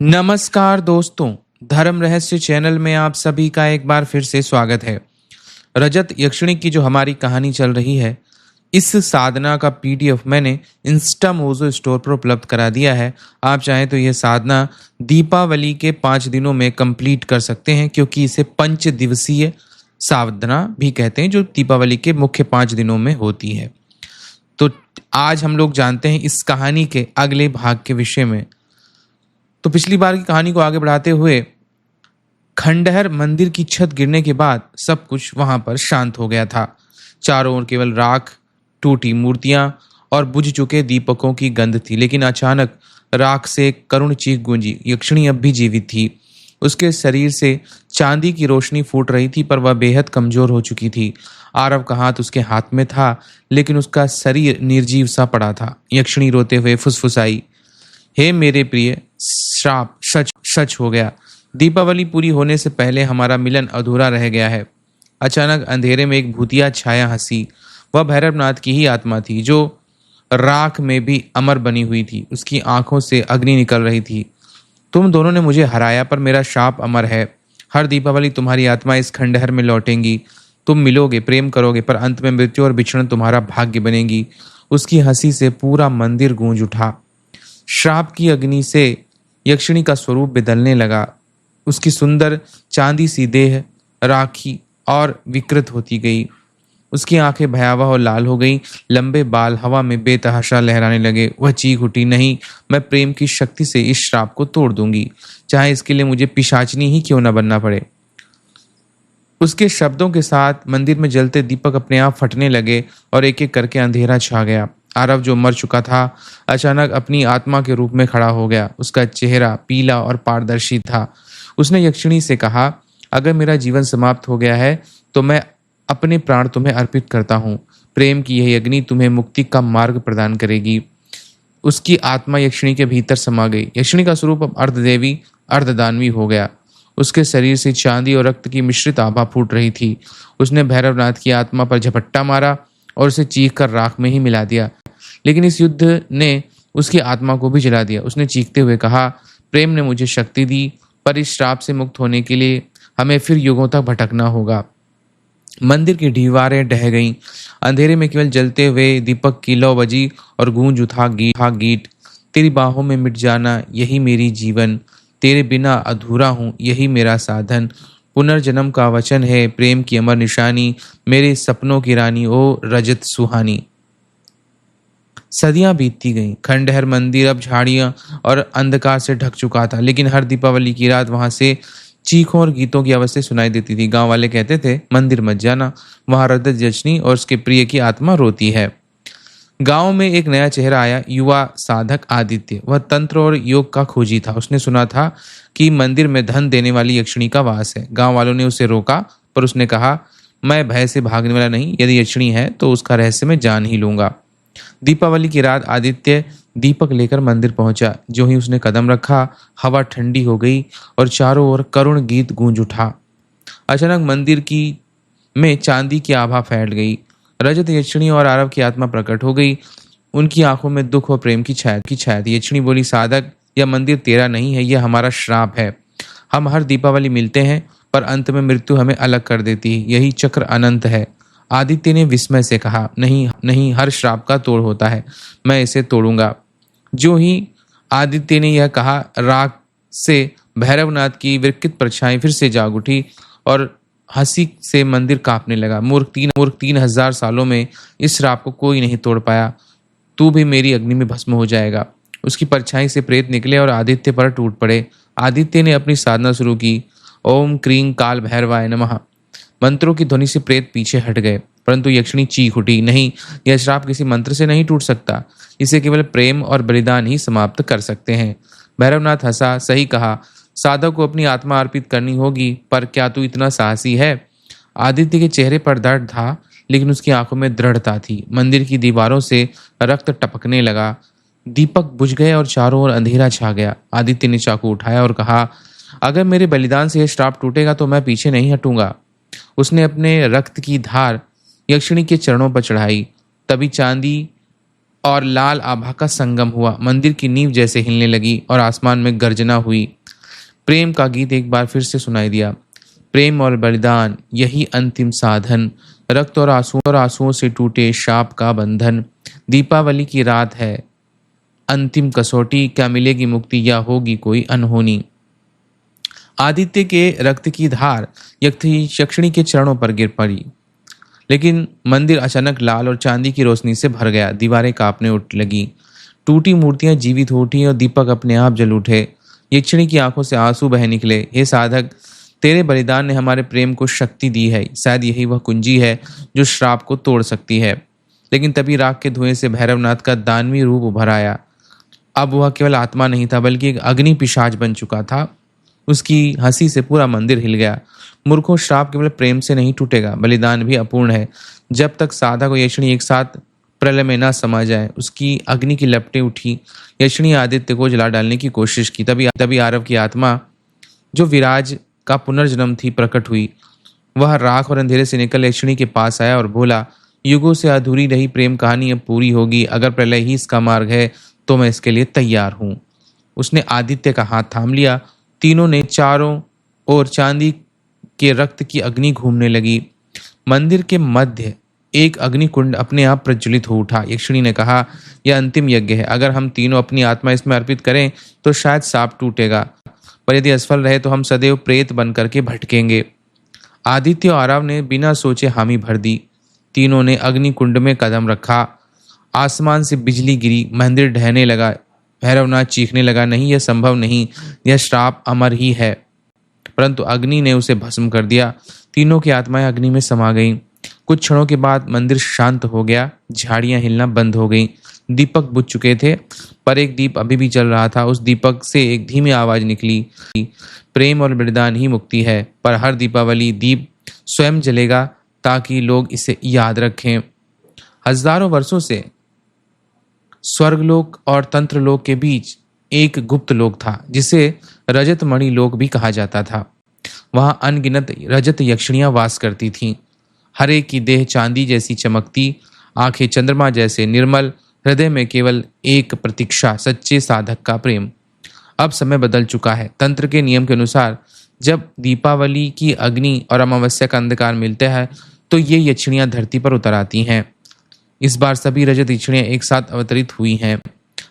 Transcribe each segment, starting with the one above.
नमस्कार दोस्तों, धर्म रहस्य चैनल में आप सभी का एक बार फिर से स्वागत है। रजत यक्षिणी की जो हमारी कहानी चल रही है, इस साधना का पीडीएफ मैंने इंस्टा मोजो स्टोर पर उपलब्ध करा दिया है। आप चाहें तो यह साधना दीपावली के 5 दिनों में कंप्लीट कर सकते हैं, क्योंकि इसे पंच दिवसीय साधना भी कहते हैं, जो दीपावली के मुख्य 5 दिनों में होती है। तो आज हम लोग जानते हैं इस कहानी के अगले भाग के विषय में। तो पिछली बार की कहानी को आगे बढ़ाते हुए, खंडहर मंदिर की छत गिरने के बाद सब कुछ वहां पर शांत हो गया था। चारों ओर केवल राख, टूटी मूर्तियां और बुझ चुके दीपकों की गंध थी। लेकिन अचानक राख से एक करुण चीख गूंजी। यक्षिणी अब भी जीवित थी। उसके शरीर से चांदी की रोशनी फूट रही थी, पर वह बेहद कमजोर हो चुकी थी। आरव का हाथ उसके हाथ में था, लेकिन उसका शरीर निर्जीव सा पड़ा था। यक्षिणी रोते हुए फुसफुसाई, हे मेरे प्रिय, श्राप सच सच हो गया। दीपावली पूरी होने से पहले हमारा मिलन अधूरा रह गया है। अचानक अंधेरे में एक भूतिया छाया हंसी। वह भैरवनाथ की ही आत्मा थी, जो राख में भी अमर बनी हुई थी। उसकी आंखों से अग्नि निकल रही थी। तुम दोनों ने मुझे हराया, पर मेरा शाप अमर है। हर दीपावली तुम्हारी आत्मा इस खंडहर में लौटेंगी। तुम मिलोगे, प्रेम करोगे, पर अंत में मृत्यु और बिछड़न तुम्हारा भाग्य बनेगी। उसकी हंसी से पूरा मंदिर गूंज उठा। श्राप की अग्नि से यक्षिणी का स्वरूप बदलने लगा। उसकी सुंदर चांदी सी देह राखी और विकृत होती गई। उसकी आंखें भयावह और लाल हो गईं। लंबे बाल हवा में बेतहाशा लहराने लगे। वह चीख उठी, नहीं, मैं प्रेम की शक्ति से इस श्राप को तोड़ दूंगी, चाहे इसके लिए मुझे पिशाचनी ही क्यों न बनना पड़े। उसके शब्दों के साथ मंदिर में जलते दीपक अपने आप फटने लगे और एक एक करके अंधेरा छा गया। आरव, जो मर चुका था, अचानक अपनी आत्मा के रूप में खड़ा हो गया। उसका चेहरा पीला और पारदर्शी था। उसने यक्षिणी से कहा, अगर मेरा जीवन समाप्त हो गया है तो मैं अपने प्राण तुम्हें अर्पित करता हूँ। प्रेम की यही अग्नि तुम्हें मुक्ति का मार्ग प्रदान करेगी। उसकी आत्मा यक्षिणी के भीतर समा गई। यक्षिणी का स्वरूप अब अर्धदेवी अर्धदानवी हो गया। उसके शरीर से चांदी और रक्त की मिश्रित आभा फूट रही थी। उसने भैरवनाथ की आत्मा पर झपट्टा मारा और उसे चीख कर राख में ही मिला दिया। लेकिन इस युद्ध ने उसकी आत्मा को भी जला दिया। उसने चीखते हुए कहा, प्रेम ने मुझे शक्ति दी, पर इस श्राप से मुक्त होने के लिए हमें फिर युगों तक भटकना होगा। मंदिर की दीवारें ढह गईं। अंधेरे में केवल जलते हुए दीपक की लौ बजी और गूंज उठा गीत, तेरी बाहों में मिट जाना यही मेरी जीवन, तेरे बिना अधूरा हूँ यही मेरा साधन, पुनर्जन्म का वचन है प्रेम की अमर निशानी, मेरे सपनों की रानी ओ रजत सुहानी। सदियां बीतती गईं। खंडहर मंदिर अब झाड़ियां और अंधकार से ढक चुका था, लेकिन हर दीपावली की रात वहां से चीखों और गीतों की आवाज़ें सुनाई देती थी। गांव वाले कहते थे, मंदिर मत जाना, वहां रजत यक्षिणी और उसके प्रिय की आत्मा रोती है। गांव में एक नया चेहरा आया, युवा साधक आदित्य। वह तंत्र और योग का खोजी था। उसने सुना था कि मंदिर में धन देने वाली यक्षिणी का वास है। गांव वालों ने उसे रोका, पर उसने कहा, मैं भय से भागने वाला नहीं, यदि यक्षिणी है तो उसका रहस्य मैं जान ही लूंगा। दीपावली की रात आदित्य दीपक लेकर मंदिर पहुंचा। जो ही उसने कदम रखा, हवा ठंडी हो गई और चारों ओर करुण गीत गूंज उठा। अचानक मंदिर की में चांदी की आभा फैल गई। रजत यक्षिणी और आरव की आत्मा प्रकट हो गई। उनकी आंखों में दुख और प्रेम की छाया थी। यक्षिणी बोली, साधक, यह मंदिर तेरा नहीं है, यह हमारा श्राप है। हम हर दीपावली मिलते हैं, पर अंत में मृत्यु हमें अलग कर देती है। यही चक्र अनंत है। आदित्य ने विस्मय से कहा, नहीं नहीं, हर श्राप का तोड़ होता है, मैं इसे तोड़ूंगा। जो ही आदित्य ने यह कहा, राख से भैरवनाथ की विकृत परछाई फिर से जाग उठी और हंसी से मंदिर कांपने लगा। मूर्ख 3000 सालों में इस श्राप को कोई नहीं तोड़ पाया। तू भी मेरी अग्नि में भस्म हो जाएगा। उसकी परछाई से प्रेत निकले और आदित्य पर टूट पड़े। आदित्य ने अपनी साधना शुरू की। ओम क्रीं काल भैरवाय नमः। मंत्रों की ध्वनि से प्रेत पीछे हट गए, परंतु यक्षिणी चीख उठी, नहीं, यह श्राप किसी मंत्र से नहीं टूट सकता, इसे केवल प्रेम और बलिदान ही समाप्त कर सकते हैं। भैरवनाथ हंसा, सही कहा, साधक को अपनी आत्मा अर्पित करनी होगी, पर क्या तू इतना साहसी है? आदित्य के चेहरे पर दर्द था, लेकिन उसकी आंखों में दृढ़ता थी। मंदिर की दीवारों से रक्त टपकने लगा। दीपक बुझ गए और चारों ओर अंधेरा छा गया। आदित्य ने चाकू उठाया और कहा, अगर मेरे बलिदान से यह श्राप टूटेगा तो मैं पीछे नहीं हटूंगा। उसने अपने रक्त की धार यक्षिणी के चरणों पर चढ़ाई। तभी चांदी और लाल आभा का संगम हुआ। मंदिर की नींव जैसे हिलने लगी और आसमान में गर्जना हुई। प्रेम का गीत एक बार फिर से सुनाई दिया। प्रेम और बलिदान यही अंतिम साधन, रक्त और आंसुओं से टूटे शाप का बंधन। दीपावली की रात है अंतिम कसौटी, क्या मिलेगी मुक्ति या होगी कोई अनहोनी। आदित्य के रक्त की धार यक्षिणी के चरणों पर गिर पड़ी, लेकिन मंदिर अचानक लाल और चांदी की रोशनी से भर गया। दीवारें कांपने उठ लगी, टूटी मूर्तियां जीवित हो उठी और दीपक अपने आप जल उठे। यक्षिणी की आंखों से आंसू बह निकले। हे साधक, तेरे बलिदान ने हमारे प्रेम को शक्ति दी है। शायद यही वह कुंजी है जो श्राप को तोड़ सकती है। लेकिन तभी राख के धुएं से भैरवनाथ का दानवी रूप उभर आया। अब वह केवल आत्मा नहीं था, बल्कि एक अग्नि पिशाच बन चुका था। उसकी हंसी से पूरा मंदिर हिल गया। मूर्खों, श्राप केवल प्रेम से नहीं टूटेगा, बलिदान भी अपूर्ण है। जब तक साधक और यक्षिणी एक साथ प्रलय में न समा जाए। उसकी अग्नि की लपटें उठी। यक्षिणी आदित्य को जला डालने की कोशिश की। तभी आरव की आत्मा, जो विराज का पुनर्जन्म थी, प्रकट हुई। वह राख और अंधेरे से निकल यक्षिणी के पास आया और बोला, युगों से अधूरी रही प्रेम कहानी अब पूरी होगी। अगर प्रलय ही इसका मार्ग है तो मैं इसके लिए तैयार हूं। उसने आदित्य का हाथ थाम लिया। तीनों ने चारों ओर चांदी के रक्त की अग्नि घूमने लगी। मंदिर के मध्य एक अग्निकुंड अपने आप प्रज्वलित हो उठा। यक्षिणी ने कहा, यह अंतिम यज्ञ है। अगर हम तीनों अपनी आत्मा इसमें अर्पित करें तो शायद साप टूटेगा, पर यदि असफल रहे तो हम सदैव प्रेत बन करके भटकेंगे। आदित्य और आरव ने बिना सोचे हामी भर दी। तीनों ने अग्निकुंड में कदम रखा। आसमान से बिजली गिरी, मंदिर ढहने लगा। भैरवनाथ चीखने लगा, नहीं, यह संभव नहीं, यह श्राप अमर ही है। परंतु अग्नि ने उसे भस्म कर दिया। तीनों की आत्माएं अग्नि में समा गईं। कुछ क्षणों के बाद मंदिर शांत हो गया। झाड़ियां हिलना बंद हो गईं। दीपक बुझ चुके थे, पर एक दीप अभी भी जल रहा था। उस दीपक से एक धीमी आवाज निकली, प्रेम और बलिदान ही मुक्ति है। पर हर दीपावली दीप स्वयं जलेगा ताकि लोग इसे याद रखें। हजारों वर्षों से स्वर्गलोक और तंत्रलोक के बीच एक गुप्त लोक था, जिसे रजत मणि लोक भी कहा जाता था। वहां अनगिनत रजत यक्षिणियां वास करती थीं। हर एक की देह चांदी जैसी चमकती, आंखें चंद्रमा जैसे निर्मल, हृदय में केवल एक प्रतीक्षा, सच्चे साधक का प्रेम। अब समय बदल चुका है। तंत्र के नियम के अनुसार जब दीपावली की अग्नि और अमावस्या का अंधकार मिलते हैं तो ये यक्षिणियां धरती पर उतर आती हैं। इस बार सभी रजत यक्षिणियां एक साथ अवतरित हुई हैं।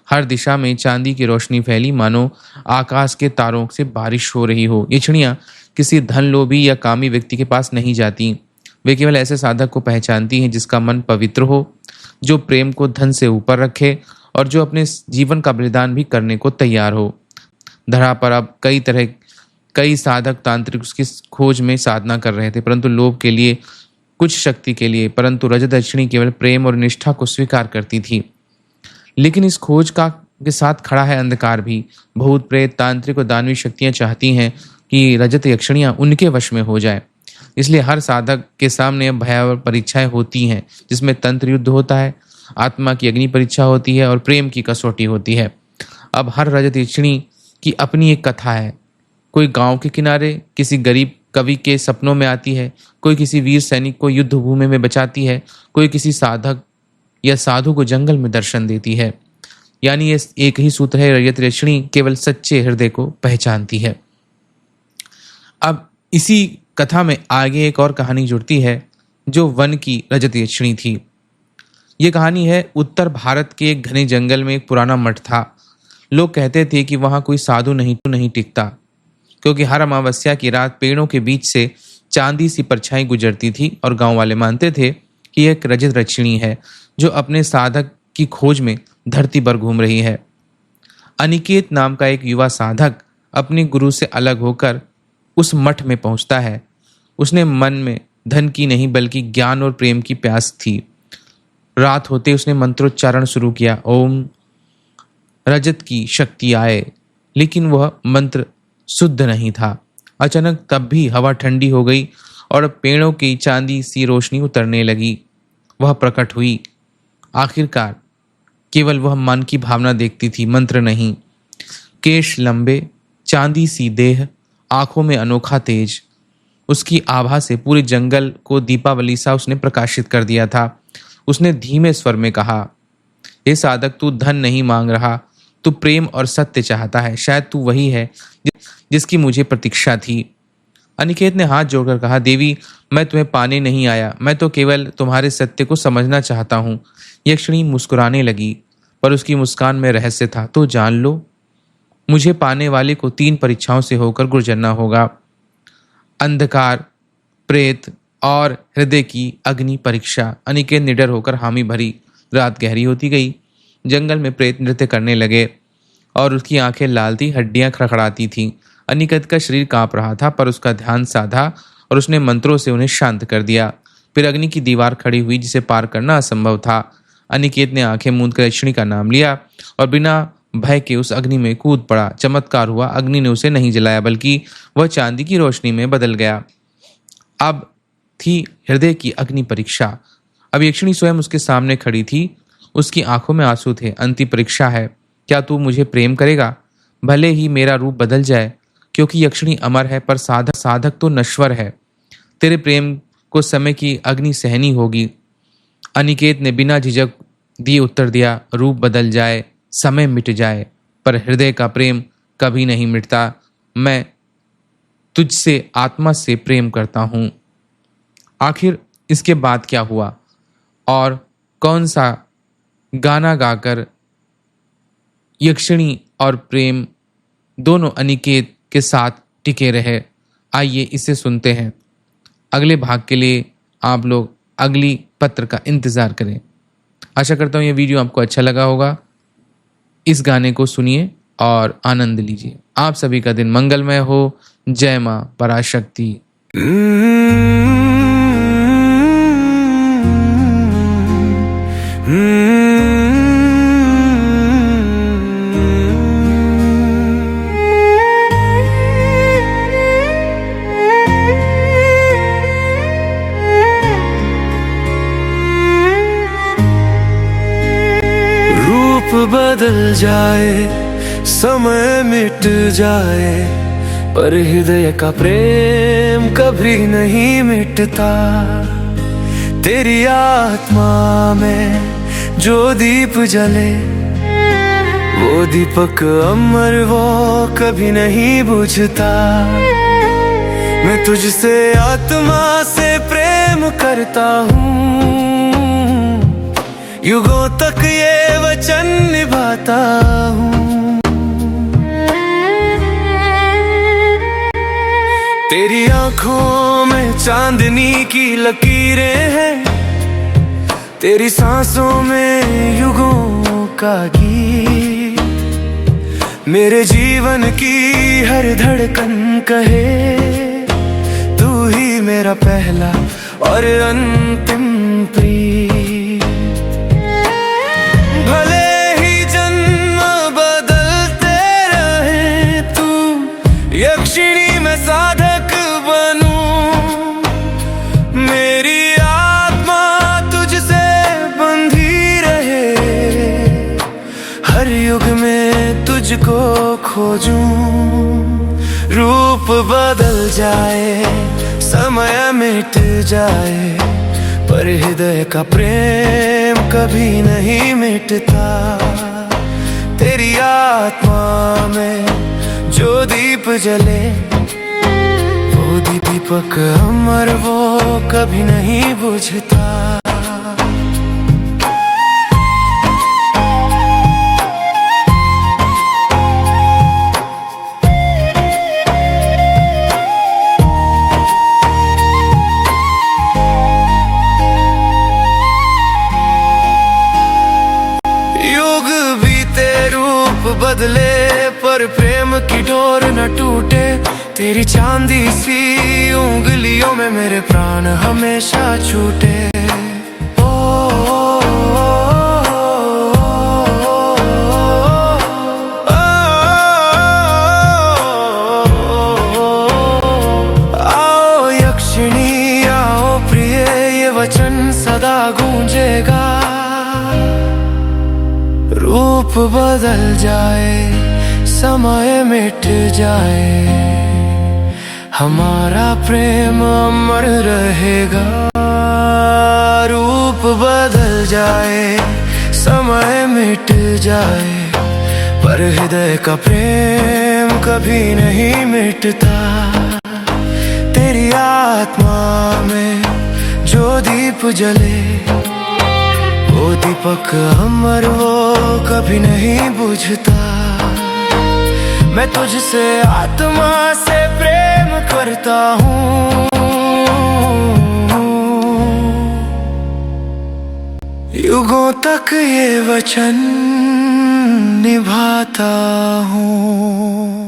हर दिशा में चांदी की रोशनी फैली, मानो आकाश के तारों से बारिश हो रही हो। यक्षिणियां किसी धन लोभी या कामी व्यक्ति के पास नहीं जाती। वे केवल ऐसे साधक को पहचानती हैं जिसका मन पवित्र हो, जो प्रेम को धन से ऊपर रखे और जो अपने जीवन का बलिदान भी करने को तैयार हो। धरा पर अब कई साधक तांत्रिक उसकी खोज में साधना कर रहे थे, परंतु लोभ के लिए, कुछ शक्ति के लिए। परंतु रजत यक्षिणी केवल प्रेम और निष्ठा को स्वीकार करती थी। लेकिन इस खोज के साथ खड़ा है अंधकार भी। भूत प्रेत, तांत्रिक और दानवी शक्तियां चाहती हैं कि रजत यक्षिणियां उनके वश में हो जाए। इसलिए हर साधक के सामने अब भयावह परीक्षाएं होती हैं, जिसमें तंत्र युद्ध होता है, आत्मा की अग्नि परीक्षा होती है और प्रेम की कसौटी होती है। अब हर रजत यक्षिणी की अपनी एक कथा है। कोई गांव के किनारे किसी गरीब कवि के सपनों में आती है, कोई किसी वीर सैनिक को युद्ध भूमि में बचाती है, कोई किसी साधक या साधु को जंगल में दर्शन देती है। यानी ये एक ही सूत्र है, रजत यक्षिणी केवल सच्चे हृदय को पहचानती है। अब इसी कथा में आगे एक और कहानी जुड़ती है, जो वन की रजत यक्षिणी थी। ये कहानी है उत्तर भारत के एक घने जंगल में एक पुराना मठ था। लोग कहते थे कि वहां कोई साधु नहीं टिकता, क्योंकि हर अमावस्या की रात पेड़ों के बीच से चांदी सी परछाई गुजरती थी और गांव वाले मानते थे कि यह एक रजत यक्षिणी है जो अपने साधक की खोज में धरती पर घूम रही है। अनिकेत नाम का एक युवा साधक अपने गुरु से अलग होकर उस मठ में पहुंचता है। उसने मन में धन की नहीं बल्कि ज्ञान और प्रेम की प्यास थी। रात होते उसने मंत्रोच्चारण शुरू किया, ओम रजत की शक्ति आए, लेकिन वह मंत्र शुद्ध नहीं था। अचानक तब भी हवा ठंडी हो गई और पेड़ों की चांदी सी रोशनी उतरने लगी। वह प्रकट हुई। आखिरकार केवल वह मन की भावना देखती थी, मंत्र नहीं। केश लंबे, चांदी सी देह, आंखों में अनोखा तेज। उसकी आभा से पूरे जंगल को दीपावली सा उसने प्रकाशित कर दिया था। उसने धीमे स्वर में कहा, हे साधक, तू धन नहीं मांग रहा, तू प्रेम और सत्य चाहता है। शायद तू वही है जिसकी मुझे प्रतीक्षा थी। अनिकेत ने हाथ जोड़कर कहा, देवी, मैं तुम्हें पाने नहीं आया, मैं तो केवल तुम्हारे सत्य को समझना चाहता हूँ। यक्षिणी मुस्कुराने लगी, पर उसकी मुस्कान में रहस्य था। तो जान लो, मुझे पाने वाले को 3 परीक्षाओं से होकर गुजरना होगा। अंधकार, प्रेत और हृदय की अग्नि परीक्षा। अनिकेत निडर होकर हामी भरी। रात गहरी होती गई। जंगल में प्रेत नृत्य करने लगे और उसकी आंखें लाल थी, हड्डियां खड़खड़ाती थीं। अनिकेत का शरीर कांप रहा था, पर उसका ध्यान साधा और उसने मंत्रों से उन्हें शांत कर दिया। फिर अग्नि की दीवार खड़ी हुई, जिसे पार करना असंभव था। अनिकेत ने आंखें मूंद कर यक्षिणी का नाम लिया और बिना भय के उस अग्नि में कूद पड़ा। चमत्कार हुआ, अग्नि ने उसे नहीं जलाया, बल्कि वह चांदी की रोशनी में बदल गया। अब थी हृदय की अग्नि परीक्षा। अब यक्षिणी स्वयं उसके सामने खड़ी थी। उसकी आंखों में आंसू थे। अंतिम परीक्षा है, क्या तू मुझे प्रेम करेगा? भले ही मेरा रूप बदल जाए, क्योंकि यक्षिणी अमर है, पर साधक तो नश्वर है। तेरे प्रेम को समय की अग्नि सहनी होगी। अनिकेत ने बिना झिझक दिए उत्तर दिया, रूप बदल जाए, समय मिट जाए, पर हृदय का प्रेम कभी नहीं मिटता। मैं तुझसे आत्मा से प्रेम करता हूं। आखिर इसके बाद क्या हुआ और कौन सा गाना गाकर यक्षिणी और प्रेम दोनों अनिकेत के साथ टिके रहे, आइए इसे सुनते हैं। अगले भाग के लिए आप लोग अगली पत्र का इंतजार करें। आशा करता हूँ ये वीडियो आपको अच्छा लगा होगा। इस गाने को सुनिए और आनंद लीजिए। आप सभी का दिन मंगलमय हो। जय मां पराशक्ति। बदल जाए, समय मिट जाए, पर हृदय का प्रेम कभी नहीं मिटता। तेरी आत्मा में जो दीप जले, वो दीपक अमर, वो कभी नहीं बुझता। मैं तुझसे आत्मा से प्रेम करता हूँ, युगों तक ये वचन निभाता हूँ। तेरी आंखों में चांदनी की लकीरें हैं, तेरी सांसों में युगों का गीत। मेरे जीवन की हर धड़कन कहे, तू ही मेरा पहला और अंतिम प्रिय। भले ही जन्म बदलते रहे, तू यक्षिणी में साधक बनूं। मेरी आत्मा तुझसे बंधी रहे, हर युग में तुझको खोजूं। रूप बदल जाए, समय मिट जाए, पर हृदय का प्रेम कभी नहीं मिटता। तेरी आत्मा में जो दीप जले, वो दीपक अमर, वो कभी नहीं बुझता। बदले पर प्रेम की डोर न टूटे। तेरी चांदी सी उंगलियों में मेरे प्राण हमेशा छूटे। आओ यक्षिणी आओ प्रिय, ये वचन सदा गूंजेगा। रूप बदल जाए, समय मिट जाए, हमारा प्रेम अमर रहेगा। रूप बदल जाए, समय मिट जाए पर हृदय का प्रेम कभी नहीं मिटता। तेरी आत्मा में जो दीप जले वो दीपक अमर वो कभी नहीं बुझता। मैं तुझसे आत्मा से प्रेम करता हूँ, युगों तक ये वचन निभाता हूँ।